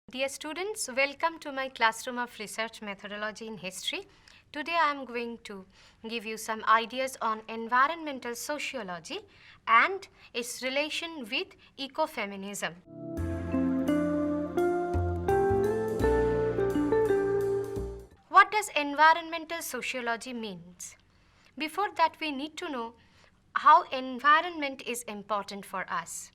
Dear students, welcome to my classroom of research methodology in history. Today I am going to give you some ideas on environmental sociology and its relation with ecofeminism. What does environmental sociology means? Before that, we need to know how environment is important for us.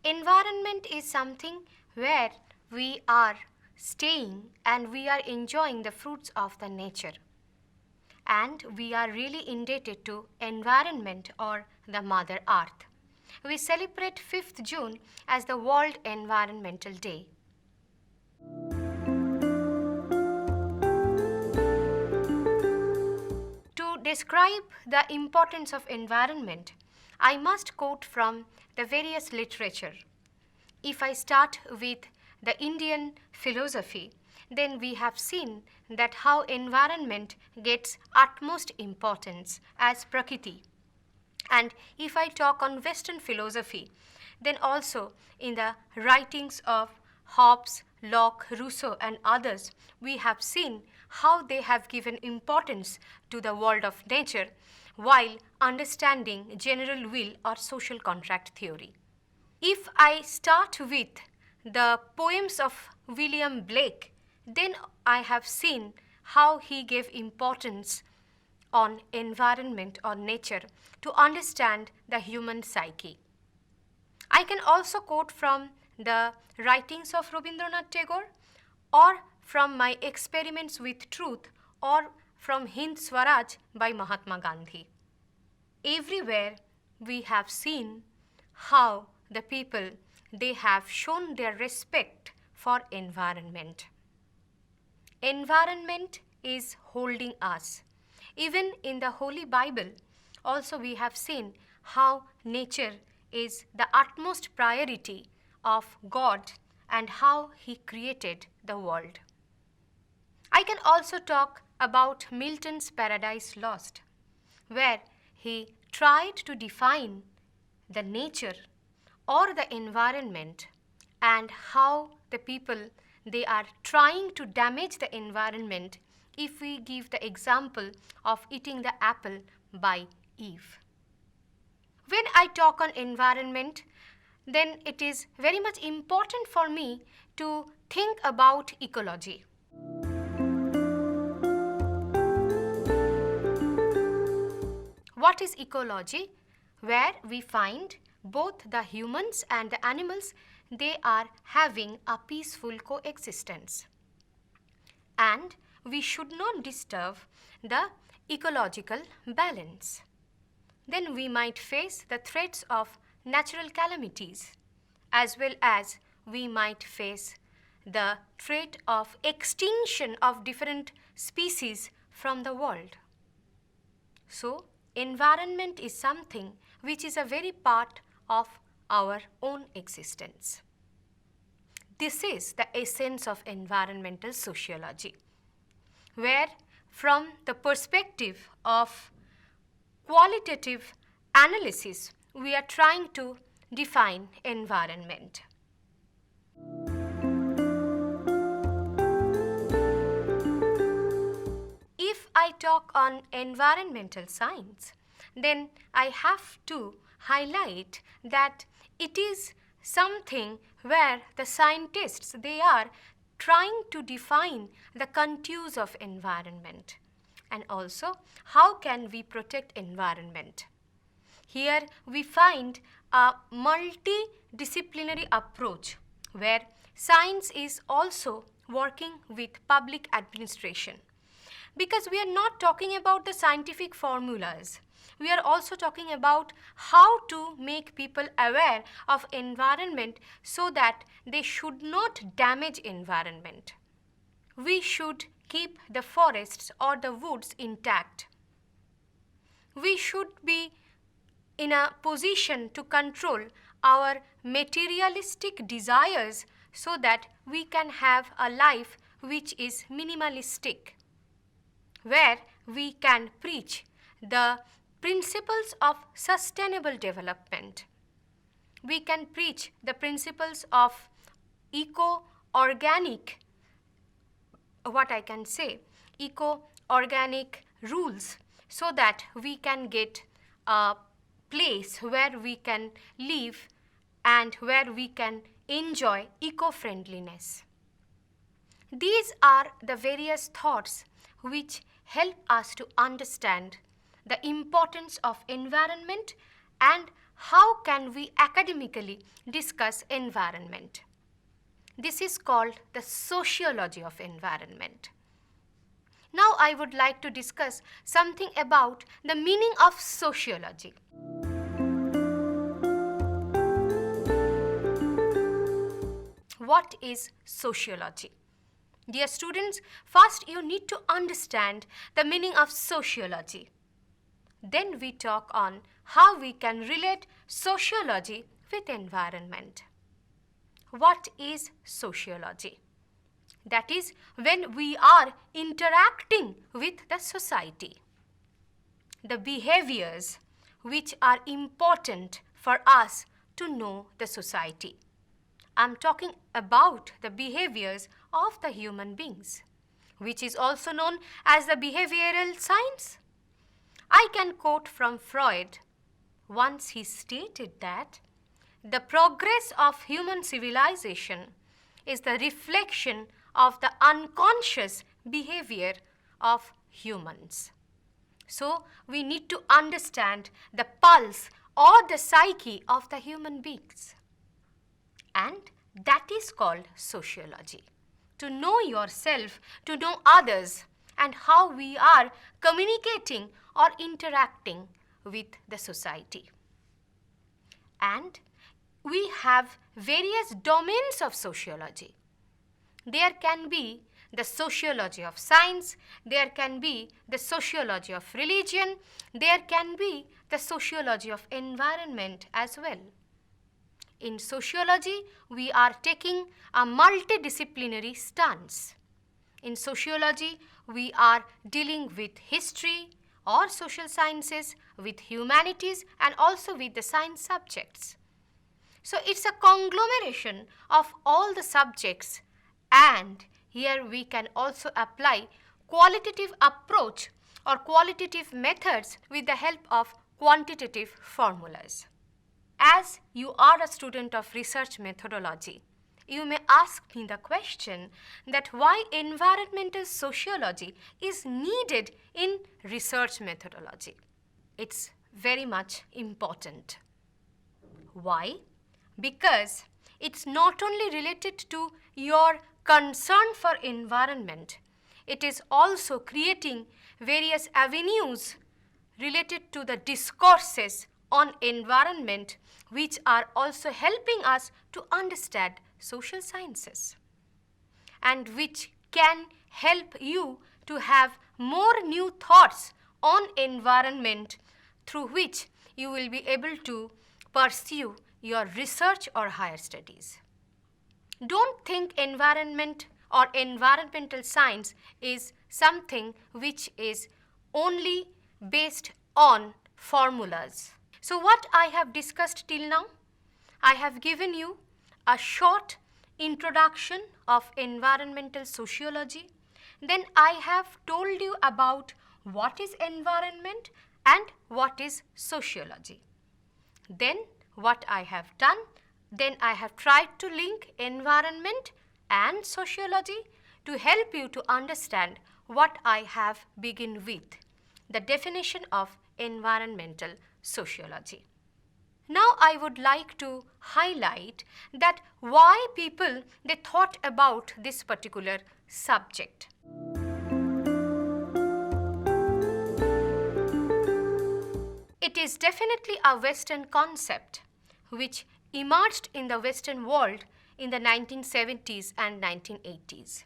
Environment is something where we are staying and we are enjoying the fruits of the nature. And we are really indebted to environment or the Mother Earth. We celebrate 5th June as the World Environmental Day. To describe the importance of environment, I must quote from the various literature. If I start with the Indian philosophy, then we have seen that how environment gets utmost importance as Prakriti. And if I talk on Western philosophy, then also in the writings of Hobbes, Locke, Rousseau and others, we have seen how they have given importance to the world of nature while understanding general will or social contract theory. If I start with the poems of William Blake, then I have seen how he gave importance on environment or nature to understand the human psyche. I can also quote from the writings of Rabindranath Tagore or from my experiments with truth or from Hind Swaraj by Mahatma Gandhi. Everywhere we have seen how the people, they have shown their respect for environment. Environment is holding us. Even in the Holy Bible, also we have seen how nature is the utmost priority of God and how He created the world. I can also talk about Milton's Paradise Lost, where he tried to define the nature or the environment and how the people, they are trying to damage the environment if we give the example of eating the apple by Eve. When I talk on environment, then it is very much important for me to think about ecology. What is ecology? Where we find both the humans and the animals, they are having a peaceful coexistence. And we should not disturb the ecological balance. Then we might face the threats of natural calamities, as well as we might face the threat of extinction of different species from the world. So, environment is something which is a very part of our own existence. This is the essence of environmental sociology, where from the perspective of qualitative analysis, we are trying to define environment. If I talk on environmental science, then I have to highlight that it is something where the scientists, they are trying to define the contours of environment and also how can we protect environment. Here we find a multidisciplinary approach where science is also working with public administration. Because we are not talking about the scientific formulas. We are also talking about how to make people aware of environment so that they should not damage environment. We should keep the forests or the woods intact. We should be in a position to control our materialistic desires so that we can have a life which is minimalistic, where we can preach the principles of sustainable development. We can preach the principles of eco organic, what I can say, eco-organic rules so that we can get a place where we can live and where we can enjoy eco-friendliness. These are the various thoughts which help us to understand the importance of environment and how can we academically discuss environment. This is called the sociology of environment. Now I would like to discuss something about the meaning of sociology. What is sociology? Dear students, first you need to understand the meaning of sociology. Then we talk on how we can relate sociology with environment. What is sociology? That is when we are interacting with the society. The behaviors which are important for us to know the society. I'm talking about the behaviors of the human beings, which is also known as the behavioral science. I can quote from Freud. Once he stated that the progress of human civilization is the reflection of the unconscious behavior of humans. So we need to understand the pulse or the psyche of the human beings. And that is called sociology. To know yourself, to know others, and how we are communicating or interacting with the society. And we have various domains of sociology. There can be the sociology of science, there can be the sociology of religion, there can be the sociology of environment as well. In sociology, we are taking a multidisciplinary stance. In sociology, we are dealing with history or social sciences, with humanities and also with the science subjects. So it's a conglomeration of all the subjects, and here we can also apply qualitative approach or qualitative methods with the help of quantitative formulas. As you are a student of research methodology, you may ask me the question that why environmental sociology is needed in research methodology. It's very much important. Why? Because it's not only related to your concern for environment, it is also creating various avenues related to the discourses on environment which are also helping us to understand social sciences and which can help you to have more new thoughts on environment through which you will be able to pursue your research or higher studies. Don't think environment or environmental science is something which is only based on formulas. So what I have discussed till now, I have given you a short introduction of environmental sociology. Then I have told you about what is environment and what is sociology. Then what I have done, then I have tried to link environment and sociology to help you to understand what I have begun with, the definition of environmental sociology. Now I would like to highlight that why people they thought about this particular subject. It is definitely a Western concept which emerged in the Western world in the 1970s and 1980s.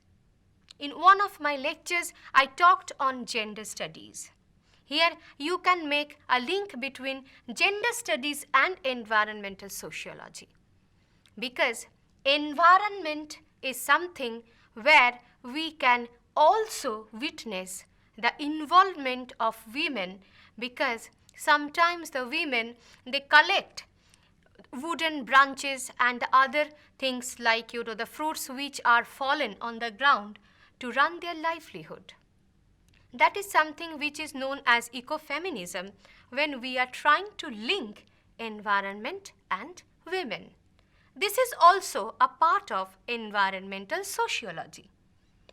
In one of my lectures, I talked on gender studies. Here you can make a link between gender studies and environmental sociology, because environment is something where we can also witness the involvement of women, because sometimes the women they collect wooden branches and the other things like the fruits which are fallen on the ground to run their livelihood. That is something which is known as ecofeminism when we are trying to link environment and women. This is also a part of environmental sociology.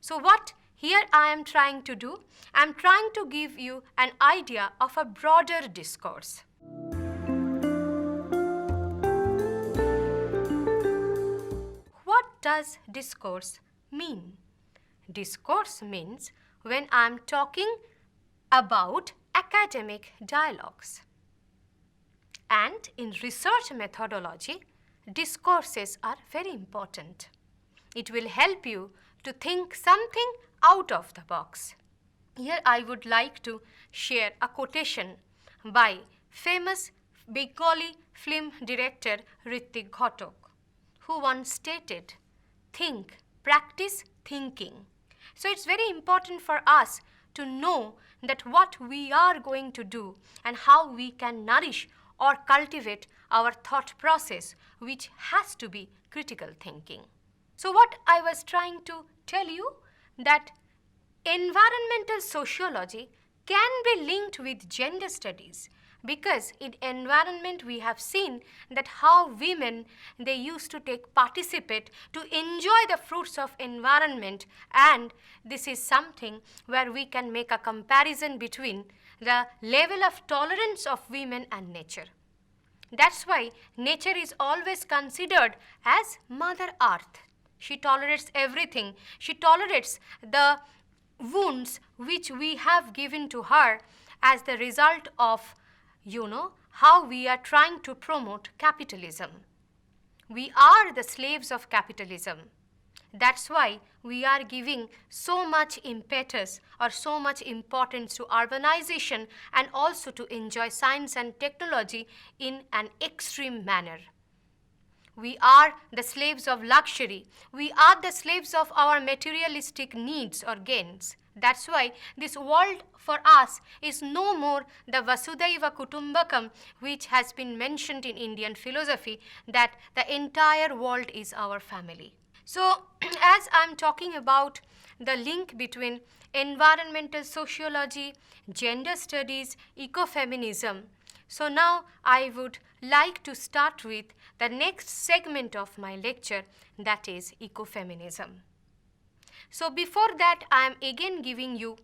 So what here I am trying to do, I am trying to give you an idea of a broader discourse. What does discourse mean? Discourse means when I am talking about academic dialogues. And in research methodology, discourses are very important. It will help you to think something out of the box. Here I would like to share a quotation by famous Bengali film director Hrithik Ghatak, who once stated, "Think, practice thinking." So it's very important for us to know that what we are going to do and how we can nourish or cultivate our thought process, which has to be critical thinking. So what I was trying to tell you, that environmental sociology can be linked with gender studies, because in environment we have seen that how women, they used to participate to enjoy the fruits of environment, and this is something where we can make a comparison between the level of tolerance of women and nature. That's why nature is always considered as Mother Earth. She tolerates everything. She tolerates the wounds which we have given to her as the result of how we are trying to promote capitalism. We are the slaves of capitalism. That's why we are giving so much impetus or so much importance to urbanization and also to enjoy science and technology in an extreme manner. We are the slaves of luxury. We are the slaves of our materialistic needs or gains. That's why this world for us is no more the Vasudhaiva Kutumbakam, which has been mentioned in Indian philosophy, that the entire world is our family. So as I'm talking about the link between environmental sociology, gender studies, ecofeminism, so now I would like to start with the next segment of my lecture, that is ecofeminism. So before that, I am again giving you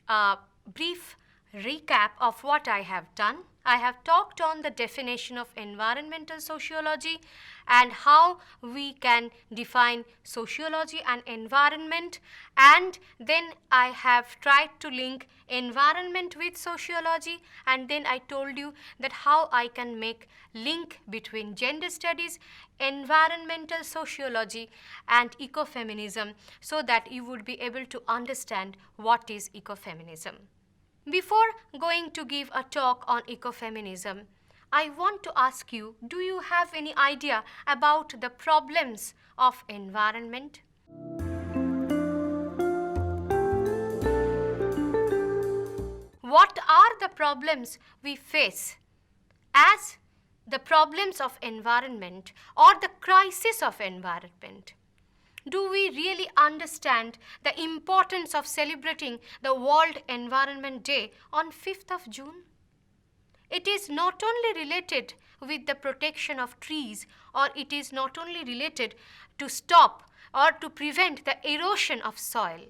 a brief recap of what I have done. I have talked on the definition of environmental sociology and how we can define sociology and environment, and then I have tried to link environment with sociology, and then I told you that how I can make link between gender studies, environmental sociology and ecofeminism, so that you would be able to understand what is ecofeminism. Before going to give a talk on ecofeminism, I want to ask you, do you have any idea about the problems of environment? What are the problems we face as the problems of environment or the crisis of environment? Do we really understand the importance of celebrating the World Environment Day on 5th of June? It is not only related with the protection of trees, or it is not only related to stop or to prevent the erosion of soil.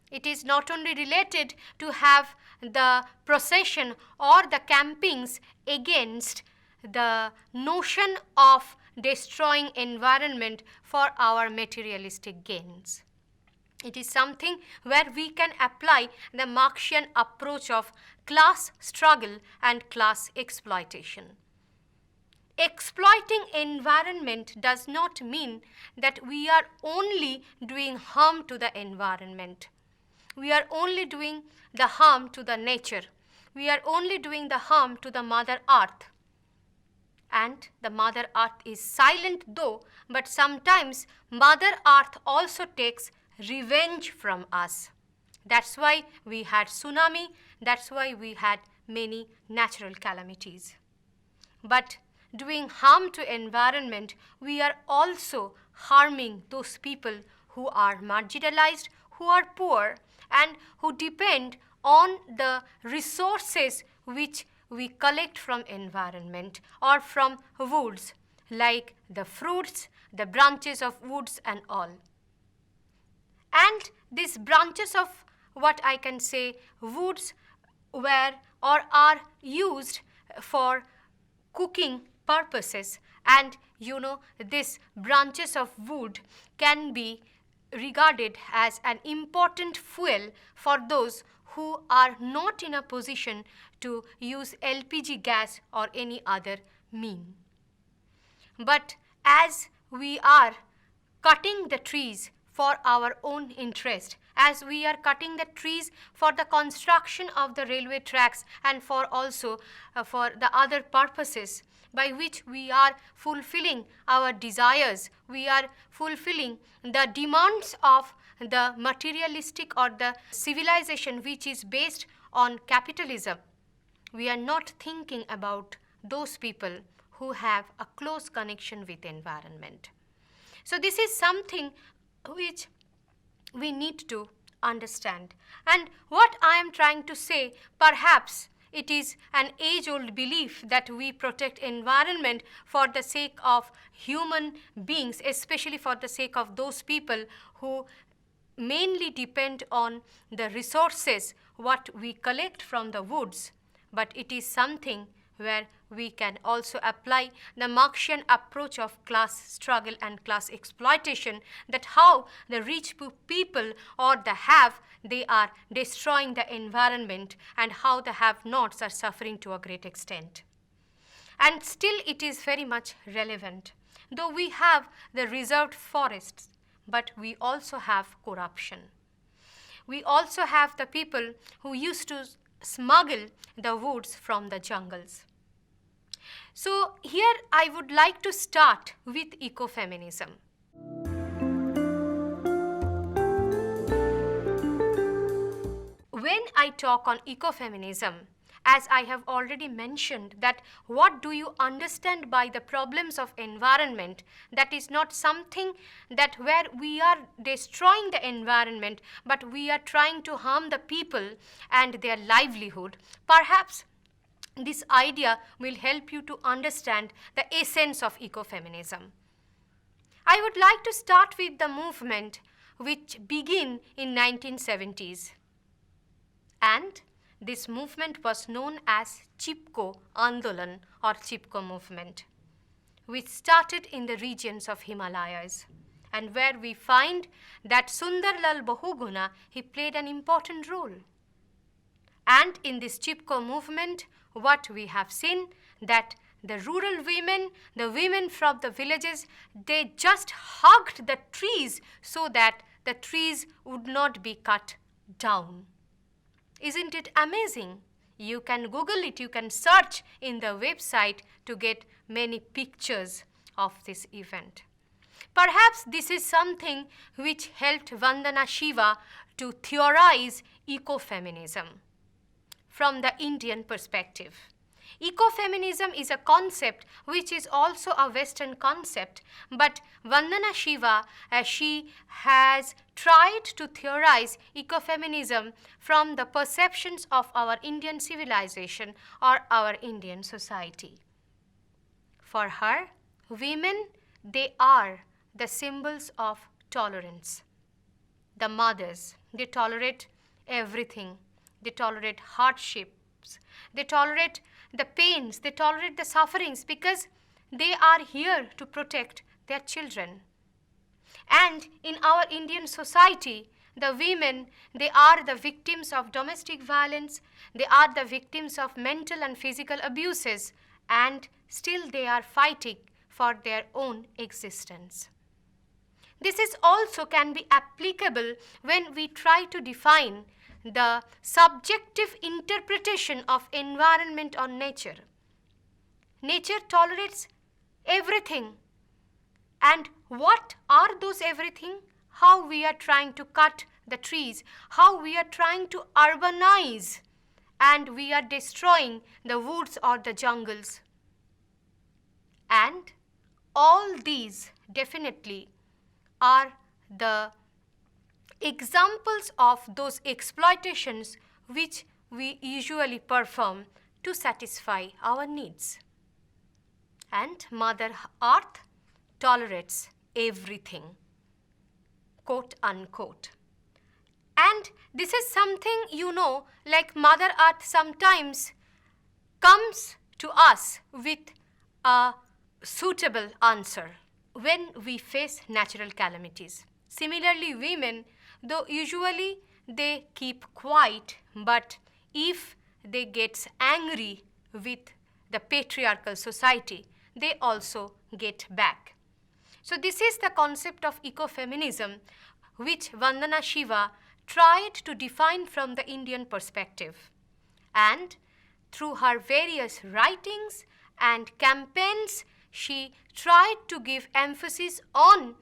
It is not only related to have the procession or the campings against the notion of destroying environment for our materialistic gains. It is something where we can apply the Marxian approach of class struggle and class exploitation. Exploiting environment does not mean that we are only doing harm to the environment. We are only doing the harm to the nature. We are only doing the harm to the Mother Earth. And the Mother Earth is silent though, but sometimes Mother Earth also takes revenge from us. That's why we had tsunami, that's why we had many natural calamities. But doing harm to environment, we are also harming those people who are marginalized, who are poor, and who depend on the resources which we collect from environment or from woods, like the fruits, the branches of woods and all. And these branches of what I can say woods were or are used for cooking purposes, and these branches of wood can be regarded as an important fuel for those who are not in a position to use LPG gas or any other mean. But as we are cutting the trees for our own interest, as we are cutting the trees for the construction of the railway tracks and for also for the other purposes by which we are fulfilling our desires, we are fulfilling the demands of the materialistic or the civilization which is based on capitalism, we are not thinking about those people who have a close connection with environment. So this is something which we need to understand. And what I am trying to say, perhaps it is an age-old belief that we protect environment for the sake of human beings, especially for the sake of those people who mainly depend on the resources what we collect from the woods. But it is something where we can also apply the Marxian approach of class struggle and class exploitation, that how the rich people or the have, they are destroying the environment, and how the have-nots are suffering to a great extent. And still it is very much relevant. Though we have the reserved forests, but we also have corruption. We also have the people who used to smuggle the woods from the jungles. So here I would like to start with ecofeminism. When I talk on ecofeminism, as I have already mentioned, that what do you understand by the problems of environment, that is not something that where we are destroying the environment, but we are trying to harm the people and their livelihood. Perhaps this idea will help you to understand the essence of ecofeminism. I would like to start with the movement which began in 1970s. And this movement was known as Chipko Andolan or Chipko movement, which started in the regions of Himalayas, and where we find that Sundarlal Bahuguna, he played an important role. And in this Chipko movement, what we have seen, that the rural women, the women from the villages, they just hugged the trees so that the trees would not be cut down. Isn't it amazing? You can Google it, you can search in the website to get many pictures of this event. Perhaps this is something which helped Vandana Shiva to theorize ecofeminism from the Indian perspective. Ecofeminism is a concept which is also a Western concept, but Vandana Shiva, she has tried to theorize ecofeminism from the perceptions of our Indian civilization or our Indian society. For her, women, they are the symbols of tolerance. The mothers, they tolerate everything. They tolerate hardships. They tolerate the pains. They tolerate the sufferings because they are here to protect their children. And in our Indian society, the women, they are the victims of domestic violence. They are the victims of mental and physical abuses. And still they are fighting for their own existence. This is also can be applicable when we try to define the subjective interpretation of environment or nature. Nature tolerates everything. And what are those everything? How we are trying to cut the trees, how we are trying to urbanize, and we are destroying the woods or the jungles. And all these definitely are the examples of those exploitations which we usually perform to satisfy our needs. And Mother Earth tolerates everything, quote unquote. And this is something, like Mother Earth sometimes comes to us with a suitable answer when we face natural calamities. Similarly, women, though usually they keep quiet, but if they get angry with the patriarchal society, they also get back. So this is the concept of ecofeminism, which Vandana Shiva tried to define from the Indian perspective. And through her various writings and campaigns, she tried to give emphasis on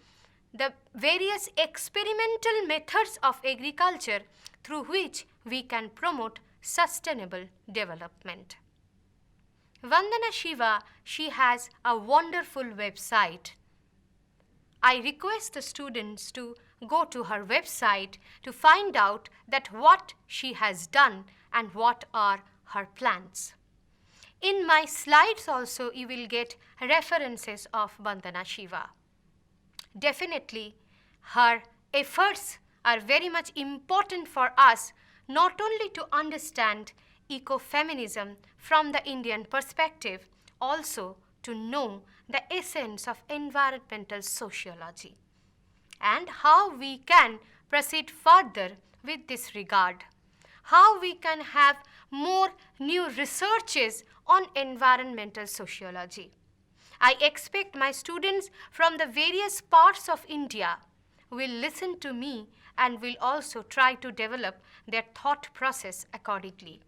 the various experimental methods of agriculture through which we can promote sustainable development. Vandana Shiva, she has a wonderful website. I request the students to go to her website to find out that what she has done and what are her plans. In my slides also you will get references of Vandana Shiva. Definitely her efforts are very much important for us, not only to understand ecofeminism from the Indian perspective, also to know the essence of environmental sociology and how we can proceed further with this regard, how we can have more new researches on environmental sociology. I expect my students from the various parts of India will listen to me and will also try to develop their thought process accordingly.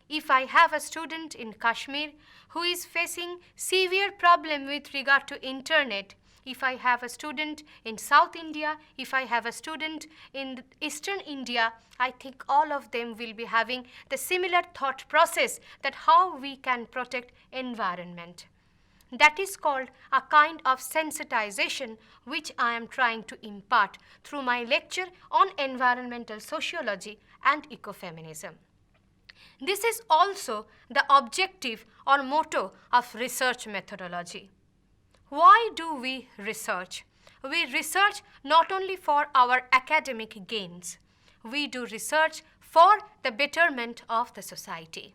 If I have a student in Kashmir who is facing severe problem with regard to internet, if I have a student in South India, if I have a student in Eastern India, I think all of them will be having the similar thought process that how we can protect environment. That is called a kind of sensitization which I am trying to impart through my lecture on environmental sociology and ecofeminism. This is also the objective or motto of research methodology. Why do we research? We research not only for our academic gains, we do research for the betterment of the society.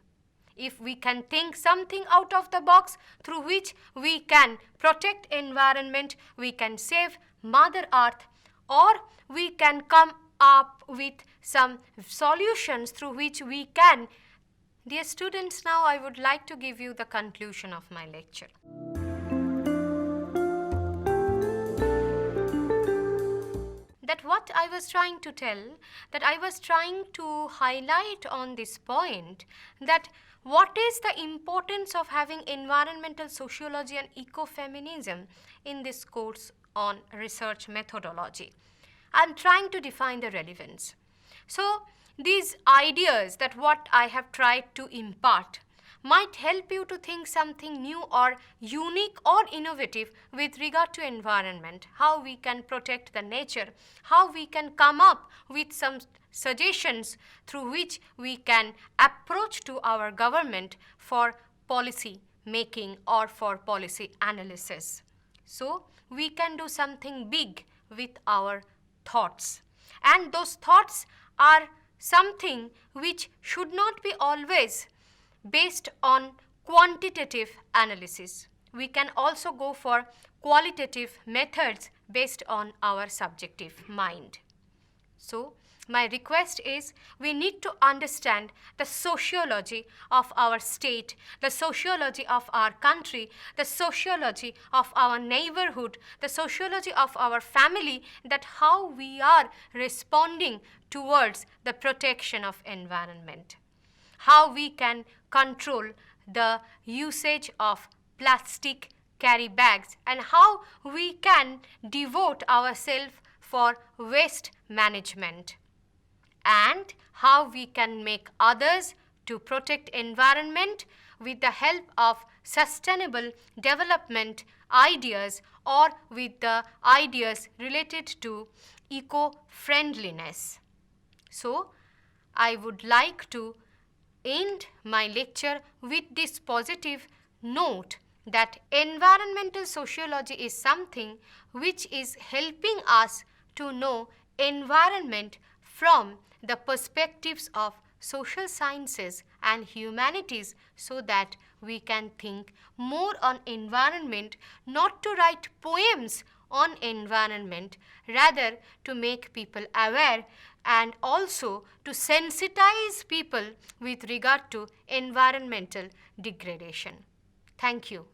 If we can think something out of the box through which we can protect environment, we can save Mother Earth, or we can come up with some solutions through which we can. Dear students, now I would like to give you the conclusion of my lecture. That what I was trying to tell, that I was trying to highlight on this point, that what is the importance of having environmental sociology and ecofeminism in this course on research methodology. I am trying to define the relevance. So these ideas that what I have tried to impart might help you to think something new or unique or innovative with regard to environment, how we can protect the nature, how we can come up with some suggestions through which we can approach to our government for policy making or for policy analysis. So we can do something big with our thoughts, and those thoughts are something which should not be always based on quantitative analysis. We can also go for qualitative methods based on our subjective mind. So my request is we need to understand the sociology of our state, the sociology of our country, the sociology of our neighborhood, the sociology of our family, that how we are responding towards the protection of environment, how we can control the usage of plastic carry bags, and how we can devote ourselves for waste management, and how we can make others to protect environment with the help of sustainable development ideas or with the ideas related to eco-friendliness. So, I would like to end my lecture with this positive note that environmental sociology is something which is helping us to know environment from the perspectives of social sciences and humanities, so that we can think more on environment, not to write poems on environment, rather to make people aware and also to sensitize people with regard to environmental degradation. Thank you.